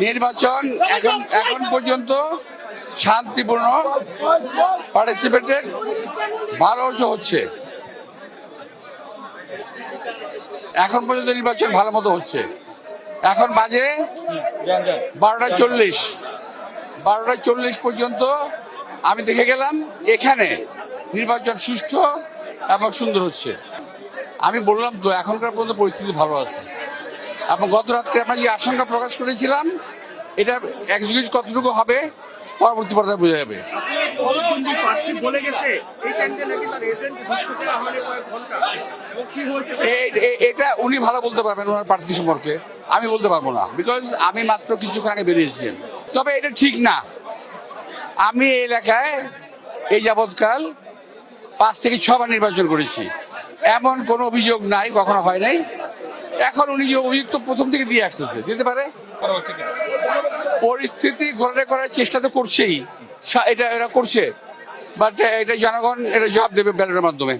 নির্বাচন এখন এখন পর্যন্ত শান্তিপূর্ণ, পার্টিসিপেটেড, ভালো হচ্ছে। এখন পর্যন্ত নির্বাচন ভালো মতো হচ্ছে। এখন বাজে 12:40। 12:40 পর্যন্ত আমি দেখে গেলাম এখানে নির্বাচন সুষ্ঠু এবং সুন্দর হচ্ছে। আমি বললাম তো এখনকার পর্যন্ত পরিস্থিতি ভালো আছে এবং গত রাত্রে আমরা যে আশঙ্কা প্রকাশ করেছিলাম এটা এক্সিকিউট কতটুকু হবে পরবর্তী পর্যায়ে বোঝা যাবে। এটা উনি ভালো বলতে পারবেন ওনার প্রার্থী সম্পর্কে, আমি বলতে পারবো না, বিকজ আমি মাত্র কিছুক্ষণ আগে বেরিয়েছি। তবে এটা ঠিক না। আমি এই এলাকায় এই যাবৎকাল 5 থেকে 6 বার নির্বাচন করেছি, এমন কোনো অভিযোগ নাই, কখনো হয় নাই। এখন উনি যে অভিযোগ তো প্রথম থেকে দিয়ে আসতেছে, দিতে পারে। পরিস্থিতি ঘোরাটা করার চেষ্টা তো করছেই, এটা করছে, বাট এটা জনগণ এটা জবাব দেবে ব্যালটের মাধ্যমে।